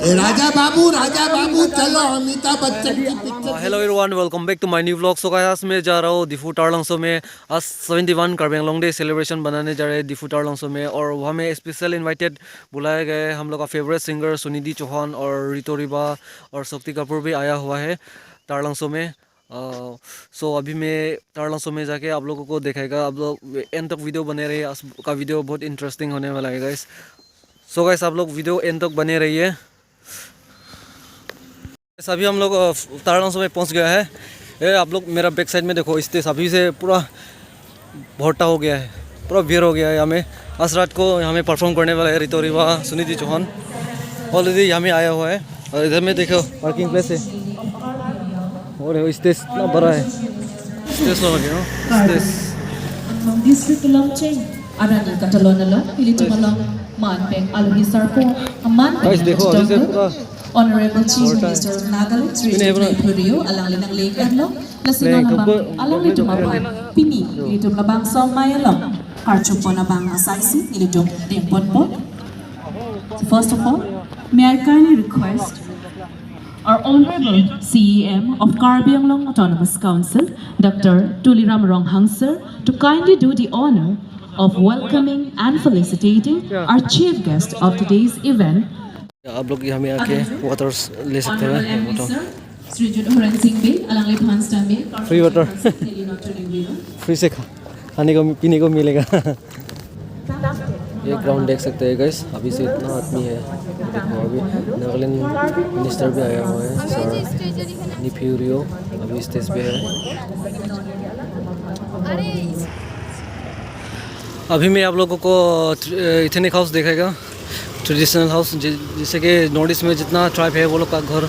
राजा बाबू चलो अमिताभ बच्चन की picture. Hello everyone, welcome back to my new vlog. So guys, आज मैं जा रहा हूँ डिफू टारलंगसो में। आज 71 कार्बी एंगलोंग डे सेलिब्रेशन बनाने जा रहे हैं डिफू टारलंगसो में। और वहाँ में स्पेशल इनवाइटेड बुलाए गए हम लोग का फेवरेट सिंगर सुनिधि चौहान और रितो रिबा और शक्ति कपूर भी आया हुआ है टारलंगसो में। सो अभी मैं टारलंगसो में जाके आप लोगों को दिखाएगा। आप लोग एंड तक वीडियो बने रहिए, आज का वीडियो बहुत इंटरेस्टिंग होने वाला है गाइस। सो गाइस, आप लोग वीडियो एंड तक बने रहिए। अभी हम लोग टारलंगसो में पहुंच गया है। ये आप लोग मेरा बैक साइड में देखो, स्टेज अभी से पूरा भोटा हो गया है, पूरा भीड़ हो गया है। यहाँ में आज रात को यहाँ में परफॉर्म करने वाला है रितो रिबा, सुनिधि चौहान ऑलरेडी यहाँ में आया हुआ है। और इधर में देखो पार्किंग प्लेस है और स्टेज इतना बड़ा है। स्टेज लगा गया स्टेज देखो अभी से पूरा Honorable Chief Minister of Nagaland, Sri Purio, along linang lake adlo, lasino na bang along nito mabang pini, nito na bang song mayalong, karchupo na bang asaisi, nito dimpon po. First of all, may I kindly request our Honorable CEM of Karbi Anglong Autonomous Council, Dr. Tuliram Ronghang sir, to kindly do the honor of welcoming and felicitating our chief guest of today's event. आप लोग यहाँ में आके water ले सकते हैं। Free water free से खाने को पीने को मिलेगा। ये ग्राउंड देख सकते हैं गाइस, अभी से इतना आदमी है। देखो अभी नागालैंड मिनिस्टर भी आया हुआ है, सर निफ्यूरियो अभी स्टेज पे है। अभी मैं आप लोगों को इथेनिक हाउस देखेगा, ट्रेडिशनल हाउस, जैसे कि नॉर्थ ईस्ट में जितना ट्राइब है वो लोग का घर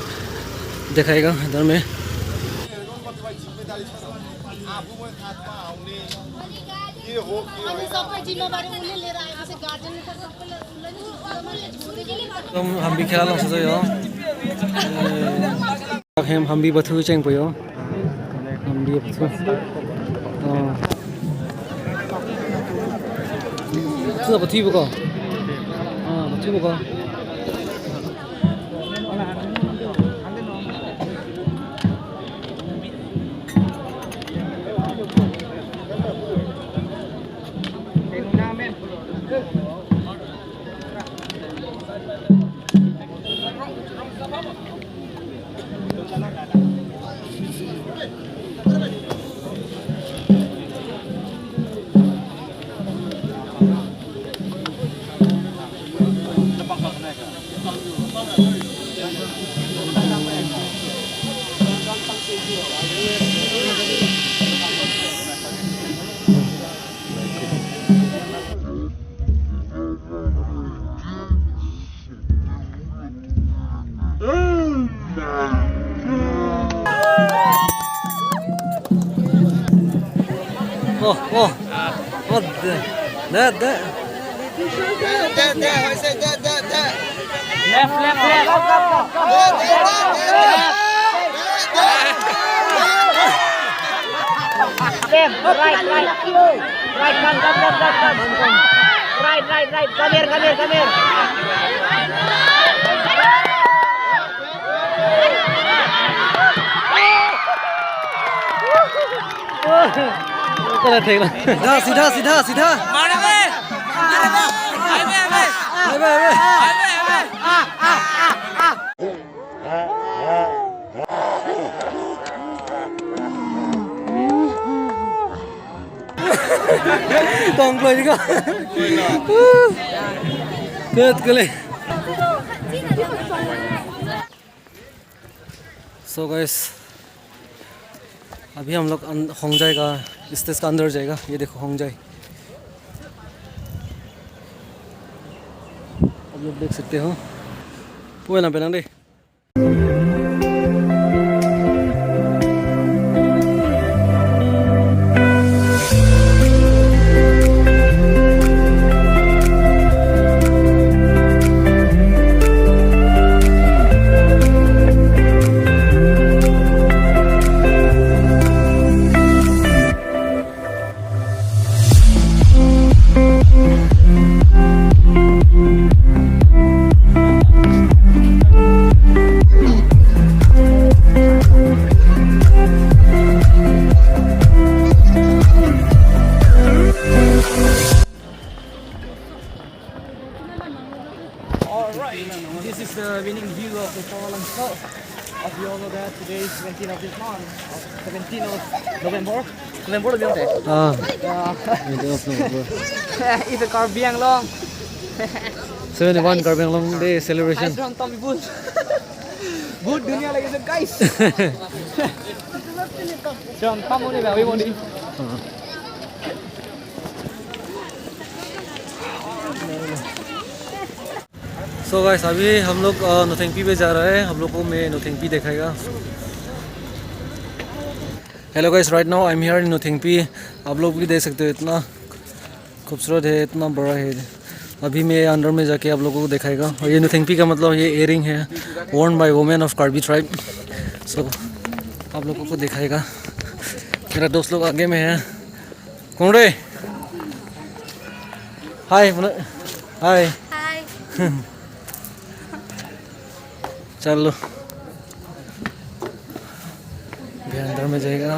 दिखाएगा इधर में। हम भी खेला लंसो यो हम भी बथु चेंग पयो हम भी बथु这不踢不够这么高。That. Left. Right, come. Right. Come here. सीधा सो गाइस, अभी हम लोग होंगजाई का स्टेज का अंदर जाएगा। ये देखो होंगजाई, आप लोग देख सकते हो। वो ना पहना दे। winning view of the Tawalang Snow. As we all know that today is 17th of this month, 17th of November. November lebih apa? It's a Karbi Anglong. 71 Karbi Anglong Day celebration. Guys, from Tommy Bull. Bull dunia lagi tu guys. From kamu ni bawa mondi. So guys अभी हम लोग नोथेंगपी पे जा रहे हैं. हम लोग को मैं नोथेंगपी दिखाएगा. Hello guys, right now I am here in Nothengpi. आप लोग भी देख सकते हो इतना खूबसूरत है, इतना बड़ा है. अभी मैं अंदर में जाके आप लोगों को दिखाएगा. और ये नोथेंगपी का मतलब ये इयरिंग है worn by women of Karbi tribe. So आप लोगों को दिखाएगा. मेरा दोस्त लोग आगे में है. कौन रे? हाय हाय. चलो ये अंदर में जाएगा.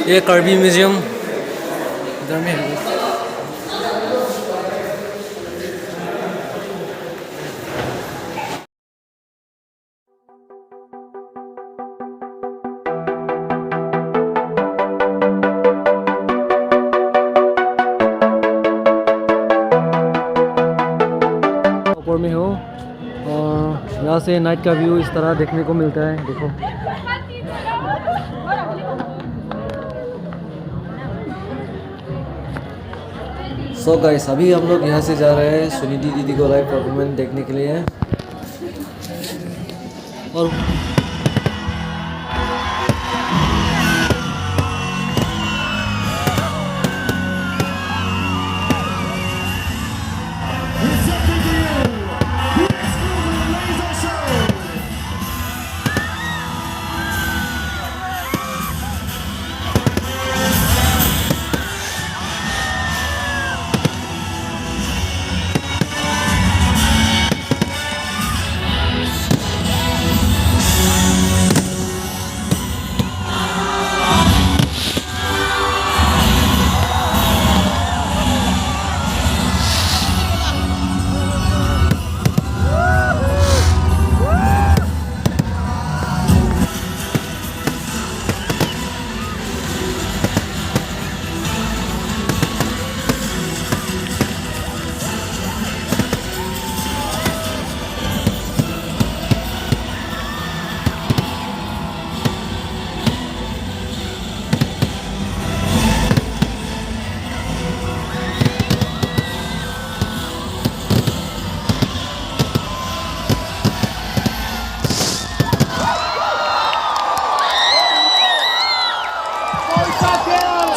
ये कार्बी म्यूजियम इधर में है. ऊपर में हो और यहाँ से नाइट का व्यू इस तरह देखने को मिलता है. देखो सो गाइस, अभी हम लोग यहाँ से जा रहे हैं सुनिधि दीदी को लाइव परफॉर्मेंस देखने के लिए. और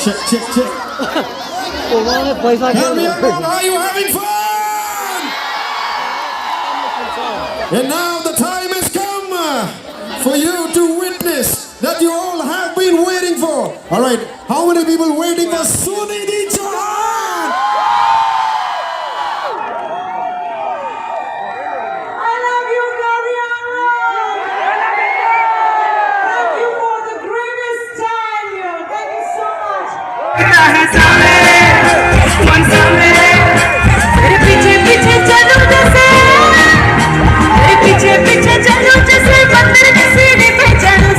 Check. Karbi Anglong, are you having fun? And now the time has come for you to witness that you all have been waiting for. All right, how many people waiting for Sunidhi Chauhan? I love you, Karbi Anglong. Thank you for the greatest time here. Thank you so much. मेरे पीछे पीछे चलो जैसे, मेरे पीछे पीछे चलो जैसे मंदिर की सीढ़ी पे चलो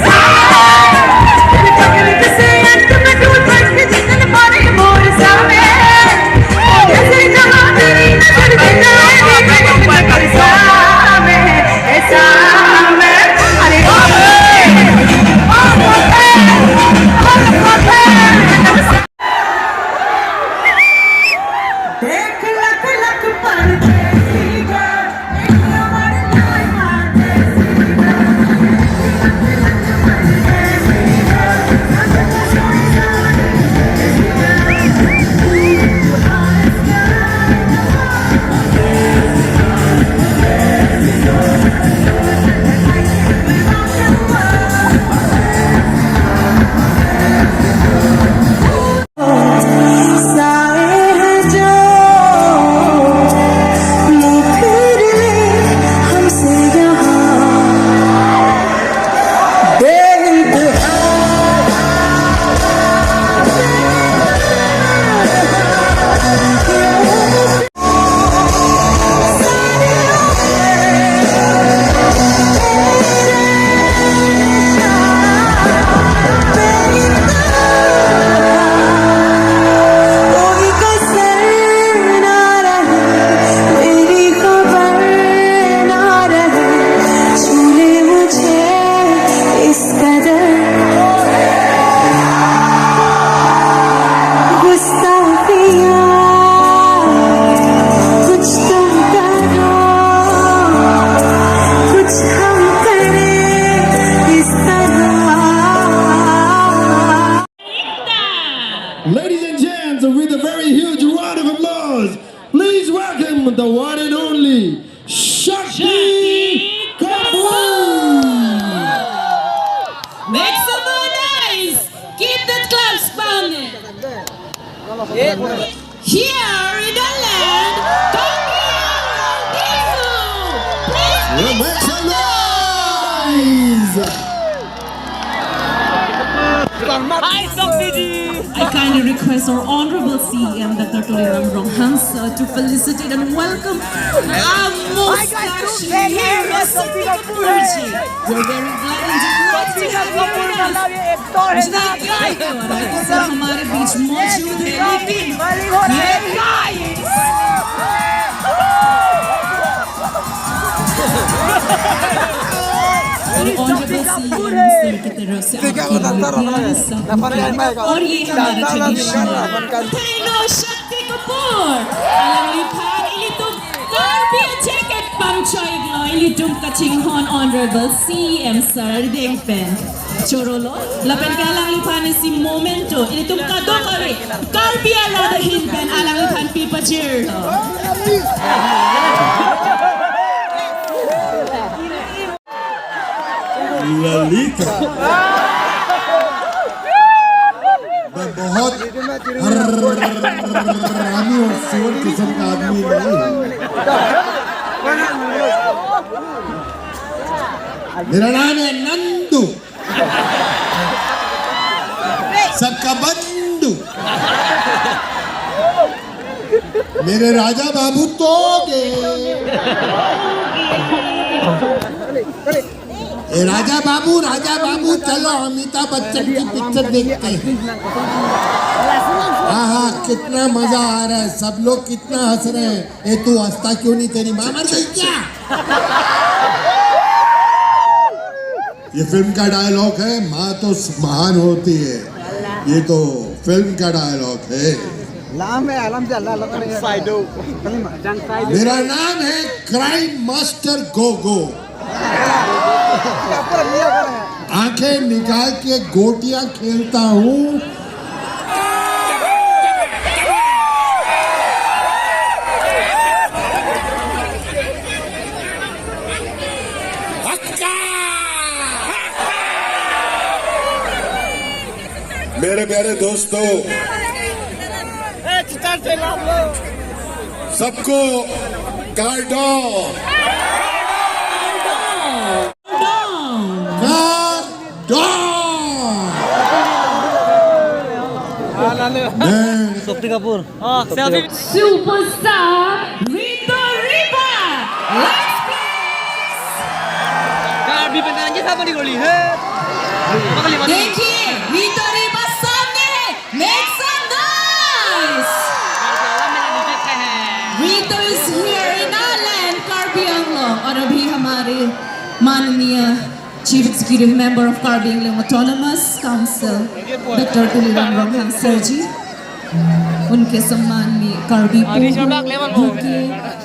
मेरे कमर जैसे अंत में डूब बच के जितन पानी मोर सामे जैसे जहाँ तेरी नजर दिखाए ऊपर कर सामे ऐसा मैं अरे Ladies and gents, with a very huge round of applause, please welcome the one and only Shakti Kapoor! Make some more noise! Keep the claps pounding! Here in the land, Karbi Anglong, Make some noise! I kindly request our Honorable CM, Dr. Tuliram Ronghansa, to felicitate and welcome our most passionate heroes of Kapoorji. We're very glad and delighted to have you with us. मुझे क्या ही कहना है, sir हमारे बीच मौजूद है, लेकिन Honorable CM की तरफ से आपके लिए सब और ये हमारा traditional Hello Shakti Kapoor Alanglipan ilitum Karbi jacket pangchoy glo ilitum kachinghon Honorable CM Sir Dengpen Chorolo lapen ka Alanglipan si momento ilitum kadokare Karbi arada hinpen Alanglipan pipa cheer Lalita मैं बहुत हरामी और सुअर किस्म का आदमी नहीं हूँ। मेरा नाम है नंदू सबका बंधु मेरे राजा बाबू तो राजा बाबू चलो अमिताभ बच्चन की पिक्चर देखते हैं। हाँ कितना मजा आ रहा है सब लोग कितना हंस रहे हैं। ए तू हंसता क्यों नहीं तेरी माँ मर गई क्या? ये फिल्म का डायलॉग है माँ तो महान होती है ये तो फिल्म का डायलॉग है। मेरा नाम है क्राइम मास्टर गोगो आंखें निकाल के गोटियां खेलता हूँ। मेरे प्यारे दोस्तों सबको गार्डो Shakti Kapoor. Superstar Rito Riba. Let's please. Karbi penanya sama di goli. देखिए Rito Riba सामने है. Make some noise. Rito is here in our land, Karbi Anglong. और अभी हमारे माननीय Chief Executive Member of Karbi Anglong Autonomous Council, Dr. Tuliram Ronghansa जी, उनके सम्मान में कार्बी बुके,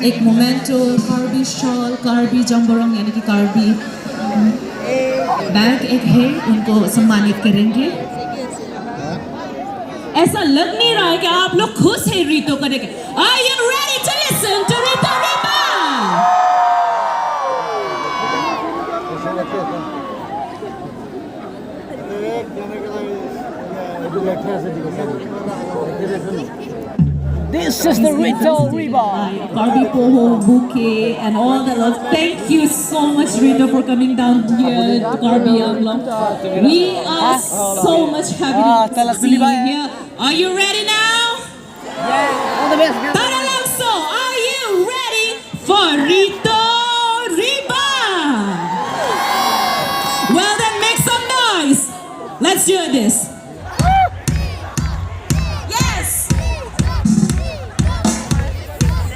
एक मोमेंटो, कार्बी शॉल, कार्बी जंबोरंग यानी कि कार्बी बैग एक है, उनको सम्मानित करेंगे। ऐसा लग नहीं रहा है कि आप लोग खुश हैं रीतो को देख। Are you ready to listen to Rito Riba? This is the Rito Riba. Karbi Poho, bouquet, and all the love. Thank you so much, Rito, for coming down here to Karbi Anglong. We are so much happy to see you here. Are you ready now? All the best. Taralangso, are you ready for Rito Riba? Well then, make some noise. Let's do this. Yes.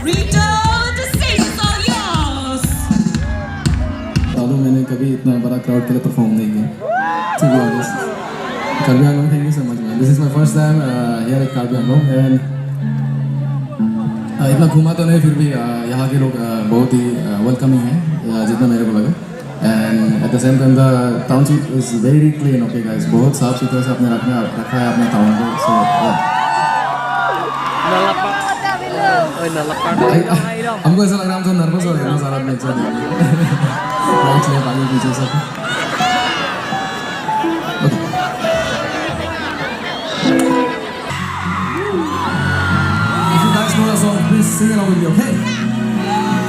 Rito, the stage is all yours. सालों मैंने कभी इतना बड़ा crowd के लिए perform नहीं किया to be honest. Karbi Anglong, thank you so much man. This is my first time here at Karbi Anglong and इतना घूमा तो नहीं फिर भी यहाँ के लोग बहुत ही वेलकमिंग हैं जितना मेरे को लगा and at the same time the township is very clean okay guys बहुत साफ सुथरा से आपने रखा है अपने टाउन को so yeah. हमको ऐसा लग रहा है हम तो नर्वस हो रहे हैं सारा मैच देख के राइट लेफ्ट आगे पीछे सब If you guys know the song, please sing along with me, okay?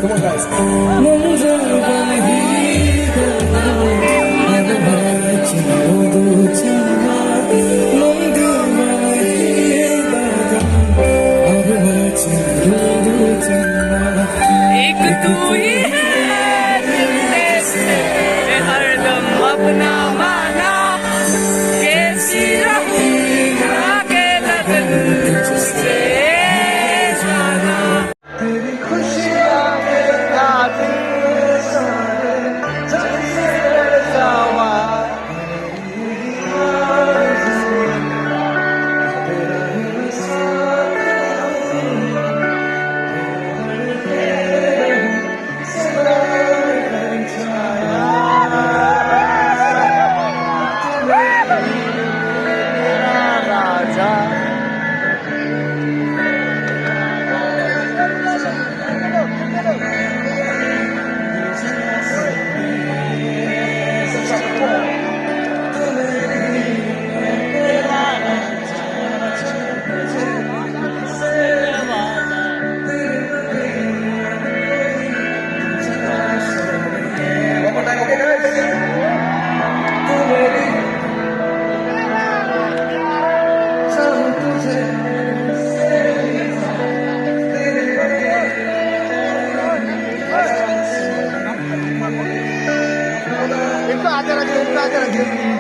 Come on, guys. एक तू ही है दिल से हरदम अपना माना कैसी रहूं अकेला दिल से जाना तेरी खुशियां मेरा दिल सारे जैसे जावा इनको आते रखिए